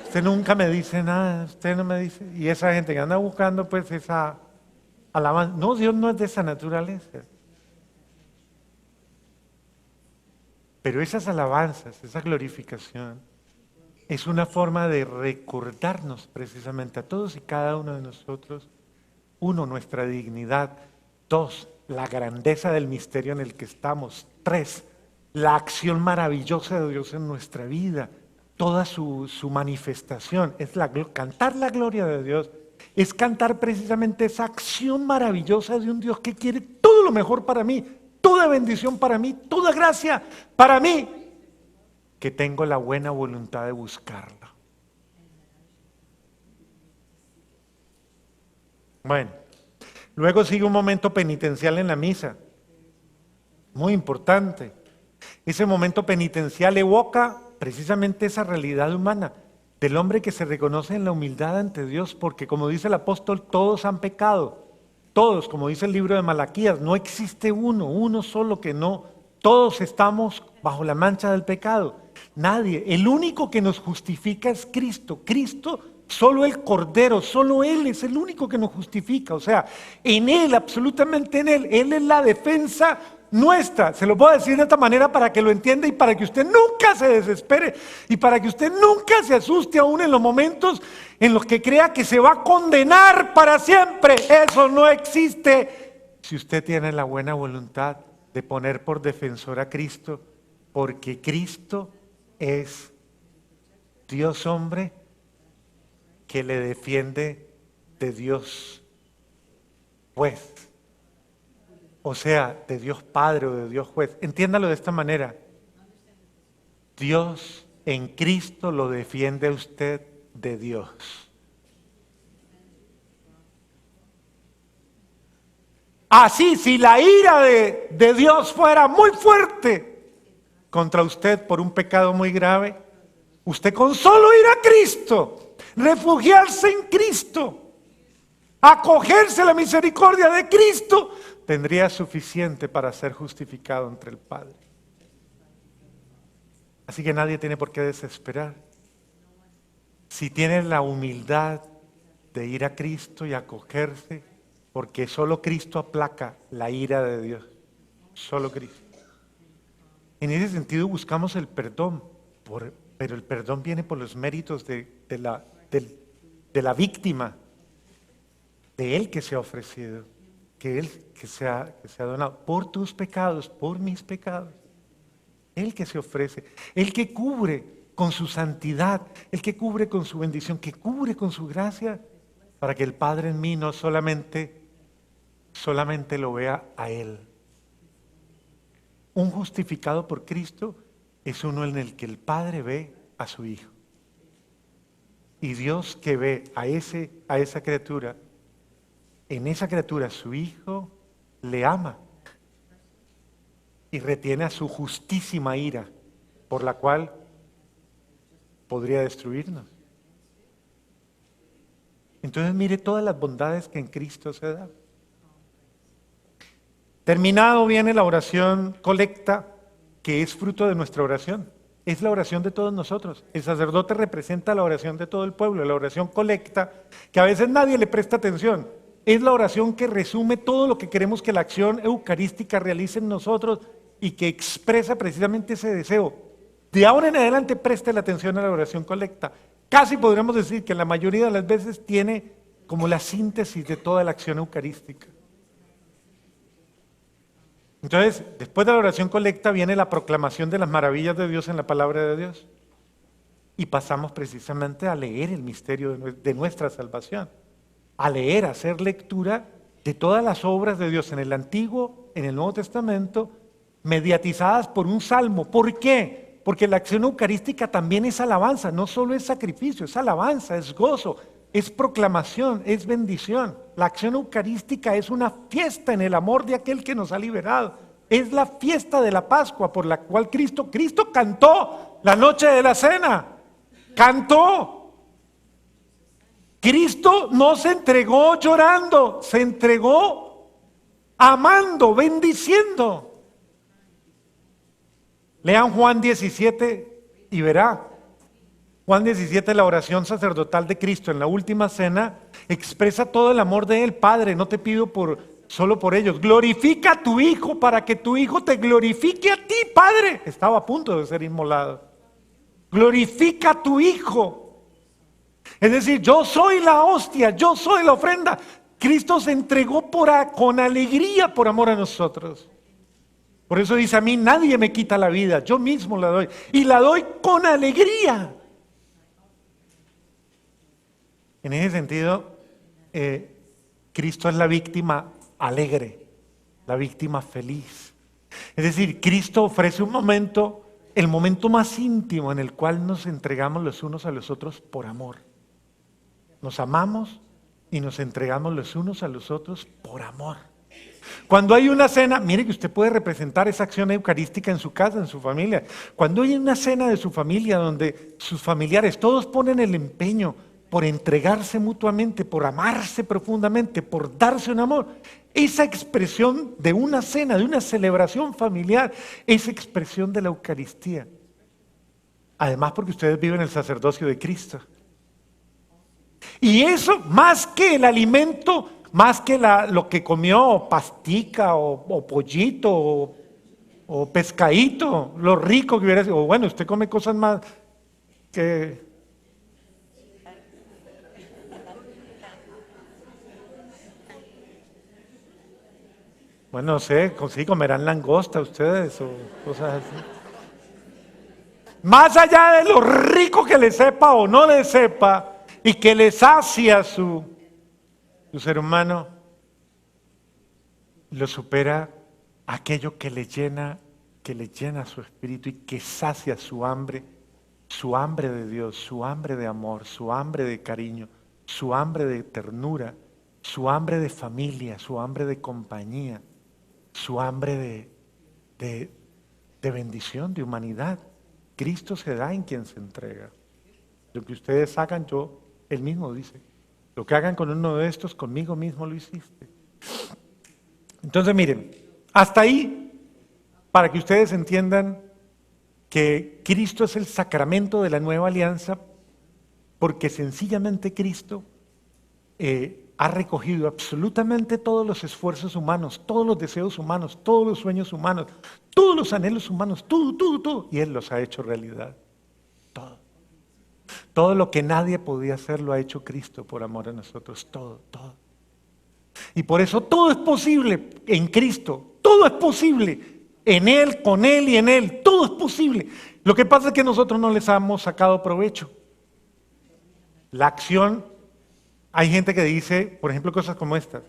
Usted nunca me dice nada, usted no me dice. Y esa gente que anda buscando pues esa alabanza. No, Dios no es de esa naturaleza. Pero esas alabanzas, esa glorificación, es una forma de recordarnos precisamente a todos y cada uno de nosotros, uno, nuestra dignidad, dos, la grandeza del misterio en el que estamos, tres, la acción maravillosa de Dios en nuestra vida, toda su manifestación, es cantar la gloria de Dios, es cantar precisamente esa acción maravillosa de un Dios que quiere todo lo mejor para mí, toda bendición para mí, toda gracia para mí, que tengo la buena voluntad de buscarlo. Bueno, luego sigue un momento penitencial en la misa, muy importante. Ese momento penitencial evoca precisamente esa realidad humana del hombre que se reconoce en la humildad ante Dios, porque como dice el apóstol, todos han pecado. Todos, como dice el libro de Malaquías, no existe uno solo que no. Todos estamos bajo la mancha del pecado. Nadie. El único que nos justifica es Cristo. Cristo, solo el Cordero, solo Él es el único que nos justifica. O sea, en Él, absolutamente en Él. Él es la defensa nuestra. Se lo puedo decir de esta manera para que lo entienda y para que usted nunca se desespere y para que usted nunca se asuste aún en los momentos en los que crea que se va a condenar para siempre. Eso no existe. Si usted tiene la buena voluntad de poner por defensor a Cristo, porque Cristo es Dios hombre que le defiende de Dios juez. O sea, de Dios Padre o de Dios Juez. Entiéndalo de esta manera. Dios en Cristo lo defiende a usted de Dios. Así, si la ira de Dios fuera muy fuerte contra usted por un pecado muy grave, usted con solo ir a Cristo, refugiarse en Cristo, acogerse a la misericordia de Cristo, tendría suficiente para ser justificado entre el Padre. Así que nadie tiene por qué desesperar. Si tiene la humildad de ir a Cristo y acogerse, porque solo Cristo aplaca la ira de Dios. Solo Cristo. En ese sentido buscamos el perdón, pero el perdón viene por los méritos de la víctima, de Él que se ha ofrecido, que Él que sea donado por tus pecados, por mis pecados. Él que se ofrece, Él que cubre con su santidad, Él que cubre con su bendición, que cubre con su gracia, para que el Padre en mí no solamente lo vea a Él. Un justificado por Cristo es uno en el que el Padre ve a su Hijo. Y Dios que ve a esa criatura, en esa criatura su Hijo le ama y retiene a su justísima ira, por la cual podría destruirnos. Entonces mire todas las bondades que en Cristo se dan. Terminado viene la oración colecta, que es fruto de nuestra oración. Es la oración de todos nosotros. El sacerdote representa la oración de todo el pueblo, la oración colecta, que a veces nadie le presta atención. Es la oración que resume todo lo que queremos que la acción eucarística realice en nosotros y que expresa precisamente ese deseo. De ahora en adelante preste la atención a la oración colecta. Casi podríamos decir que la mayoría de las veces tiene como la síntesis de toda la acción eucarística. Entonces, después de la oración colecta viene la proclamación de las maravillas de Dios en la palabra de Dios. Y pasamos precisamente a leer el misterio de nuestra salvación. A leer, a hacer lectura de todas las obras de Dios en el Antiguo, en el Nuevo Testamento, mediatizadas por un salmo. ¿Por qué? Porque la acción eucarística también es alabanza, no solo es sacrificio, es alabanza, es gozo, es proclamación, es bendición. La acción eucarística es una fiesta en el amor de aquel que nos ha liberado. Es la fiesta de la Pascua por la cual Cristo cantó la noche de la cena. Cantó. Cristo no se entregó llorando, se entregó amando, bendiciendo. Lean Juan 17 y verá. Juan 17, la oración sacerdotal de Cristo en la última cena, expresa todo el amor de Él. Padre, no te pido solo por ellos. Glorifica a tu Hijo para que tu Hijo te glorifique a ti, Padre. Estaba a punto de ser inmolado. Glorifica a tu Hijo. Es decir, yo soy la hostia, yo soy la ofrenda. Cristo se entregó con alegría por amor a nosotros. Por eso dice, a mí nadie me quita la vida, yo mismo la doy. Y la doy con alegría. En ese sentido, Cristo es la víctima alegre, la víctima feliz. Es decir, Cristo ofrece un momento, el momento más íntimo en el cual nos entregamos los unos a los otros por amor. Nos amamos y nos entregamos los unos a los otros por amor. Cuando hay una cena, mire que usted puede representar esa acción eucarística en su casa, en su familia. Cuando hay una cena de su familia donde sus familiares todos ponen el empeño por entregarse mutuamente, por amarse profundamente, por darse un amor, esa expresión de una cena, de una celebración familiar, esa expresión de la Eucaristía. Además porque ustedes viven el sacerdocio de Cristo. Y eso, más que el alimento, más que lo que comió, pastica o pollito o pescadito, lo rico que hubiera sido, o bueno, usted come cosas más que... Bueno, no sé, sí comerán langosta ustedes o cosas así. Más allá de lo rico que le sepa o no le sepa, y que le sacia su ser humano, lo supera aquello que le llena su espíritu y que sacia su hambre de Dios, su hambre de amor, su hambre de cariño, su hambre de ternura, su hambre de familia, su hambre de compañía, su hambre de bendición, de humanidad. Cristo se da en quien se entrega. Lo que ustedes hagan, Él mismo dice, lo que hagan con uno de estos, conmigo mismo lo hiciste. Entonces miren, hasta ahí, para que ustedes entiendan que Cristo es el sacramento de la nueva alianza, porque sencillamente Cristo ha recogido absolutamente todos los esfuerzos humanos, todos los deseos humanos, todos los sueños humanos, todos los anhelos humanos, todo, y Él los ha hecho realidad, todo. Todo lo que nadie podía hacer lo ha hecho Cristo por amor a nosotros, todo. Y por eso todo es posible en Cristo. Todo es posible en Él, con Él y en Él. Todo es posible. Lo que pasa es que nosotros no les hemos sacado provecho. La acción, hay gente que dice, por ejemplo, cosas como estas.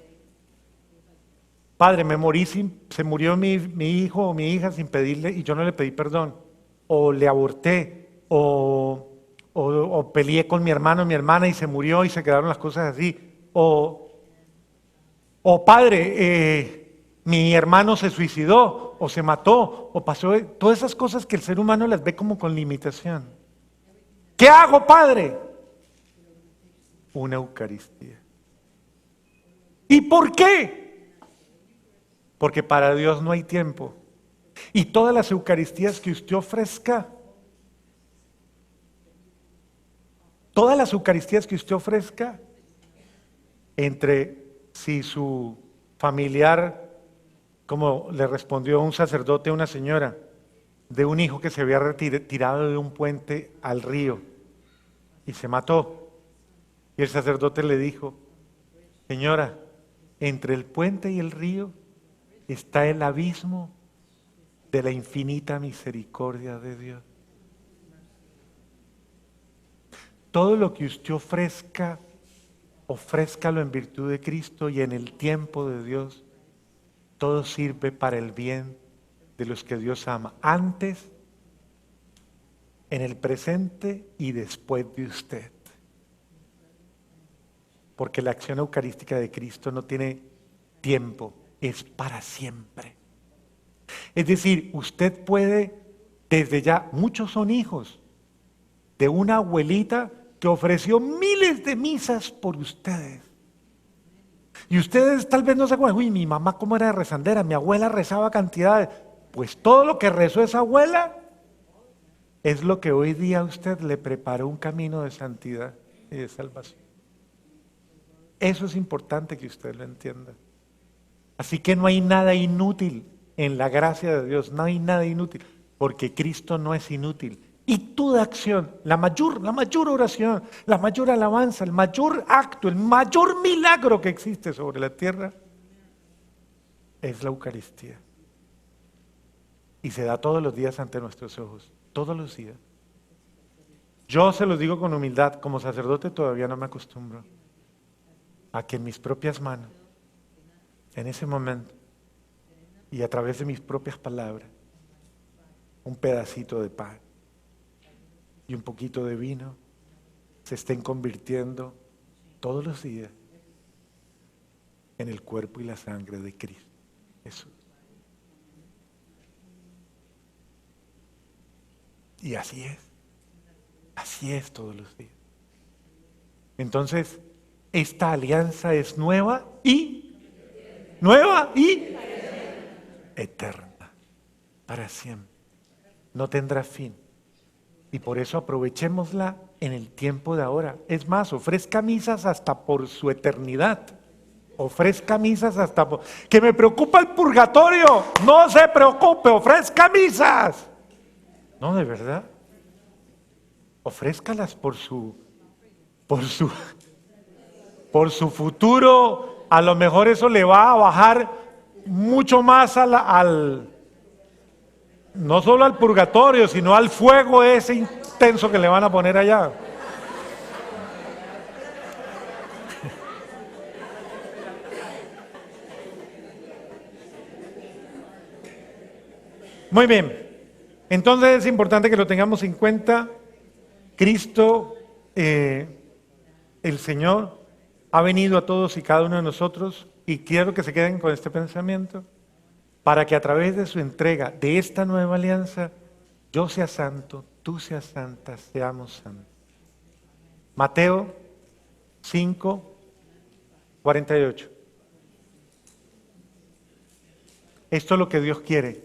Padre, me morí, se murió mi hijo o mi hija sin pedirle y yo no le pedí perdón. O le aborté, o peleé con mi hermano o mi hermana y se murió y se quedaron las cosas así. O padre, mi hermano se suicidó, o se mató, o pasó. Todas esas cosas que el ser humano las ve como con limitación. ¿Qué hago, padre? Una Eucaristía. ¿Y por qué? Porque para Dios no hay tiempo. Y todas las Eucaristías que usted ofrezca, entre si su familiar, como le respondió un sacerdote a una señora, de un hijo que se había tirado de un puente al río y se mató. Y el sacerdote le dijo, señora, entre el puente y el río está el abismo de la infinita misericordia de Dios. Todo lo que usted ofrezca, ofrézcalo en virtud de Cristo y en el tiempo de Dios. Todo sirve para el bien de los que Dios ama, antes, en el presente y después de usted. Porque la acción eucarística de Cristo no tiene tiempo, es para siempre. Es decir, usted puede, desde ya, muchos son hijos de una abuelita que ofreció miles de misas por ustedes. Y ustedes tal vez no se acuerdan, uy, mi mamá cómo era de rezandera, mi abuela rezaba cantidades. Pues todo lo que rezó esa abuela es lo que hoy día a usted le preparó un camino de santidad y de salvación. Eso es importante que usted lo entienda. Así que no hay nada inútil en la gracia de Dios, no hay nada inútil, porque Cristo no es inútil. Y toda acción, la mayor oración, la mayor alabanza, el mayor acto, el mayor milagro que existe sobre la tierra es la Eucaristía. Y se da todos los días ante nuestros ojos, todos los días. Yo se los digo con humildad, como sacerdote todavía no me acostumbro a que en mis propias manos, en ese momento, y a través de mis propias palabras, un pedacito de pan y un poquito de vino se estén convirtiendo todos los días en el cuerpo y la sangre de Cristo Jesús. Y así es todos los días. Entonces, esta alianza es nueva y eterna, para siempre. No tendrá fin. Y por eso aprovechémosla en el tiempo de ahora. Es más, ofrezca misas hasta por su eternidad. Ofrezca misas hasta por... Que me preocupa el purgatorio. No se preocupe, ofrezca misas. No, de verdad. Ofrézcalas por su futuro. A lo mejor eso le va a bajar mucho más no solo al purgatorio, sino al fuego ese intenso que le van a poner allá. Muy bien, entonces es importante que lo tengamos en cuenta. Cristo, el Señor, ha venido a todos y cada uno de nosotros, y quiero que se queden con este pensamiento, para que a través de su entrega de esta nueva alianza, yo sea santo, tú seas santa, seamos santos. Mateo 5, 48. Esto es lo que Dios quiere,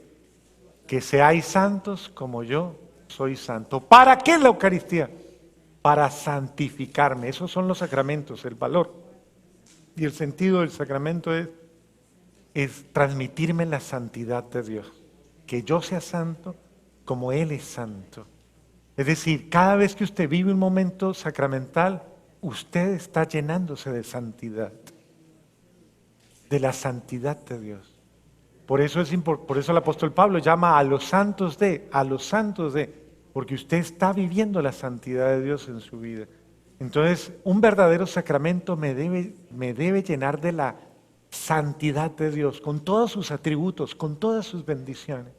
que seáis santos como yo soy santo. ¿Para qué la Eucaristía? Para santificarme. Esos son los sacramentos, el valor. Y el sentido del sacramento es transmitirme la santidad de Dios. Que yo sea santo como Él es santo. Es decir, cada vez que usted vive un momento sacramental, usted está llenándose de santidad. de la santidad de Dios. Por eso el apóstol Pablo llama a los santos porque usted está viviendo la santidad de Dios en su vida. Entonces, un verdadero sacramento me debe llenar de la santidad de Dios, con todos sus atributos, con todas sus bendiciones.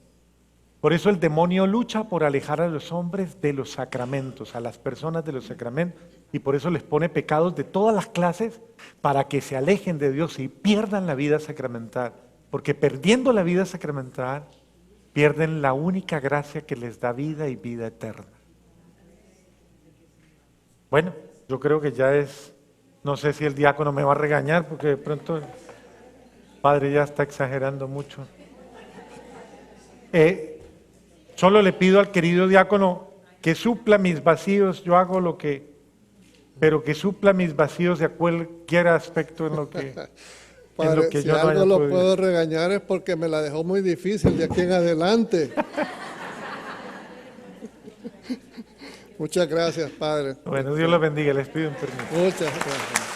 Por eso el demonio lucha por alejar a los hombres de los sacramentos, a las personas de los sacramentos, y por eso les pone pecados de todas las clases para que se alejen de Dios y pierdan la vida sacramental. Porque perdiendo la vida sacramental, pierden la única gracia que les da vida y vida eterna. Bueno, yo creo que ya no sé si el diácono me va a regañar, porque de pronto el padre ya está exagerando mucho. Solo le pido al querido diácono que supla mis vacíos, yo hago pero que supla mis vacíos de cualquier aspecto en lo que... Padre, si yo algo lo puedo regañar es porque me la dejó muy difícil de aquí en adelante. Muchas gracias, Padre. Bueno, Dios lo bendiga, les pido un permiso. Muchas gracias.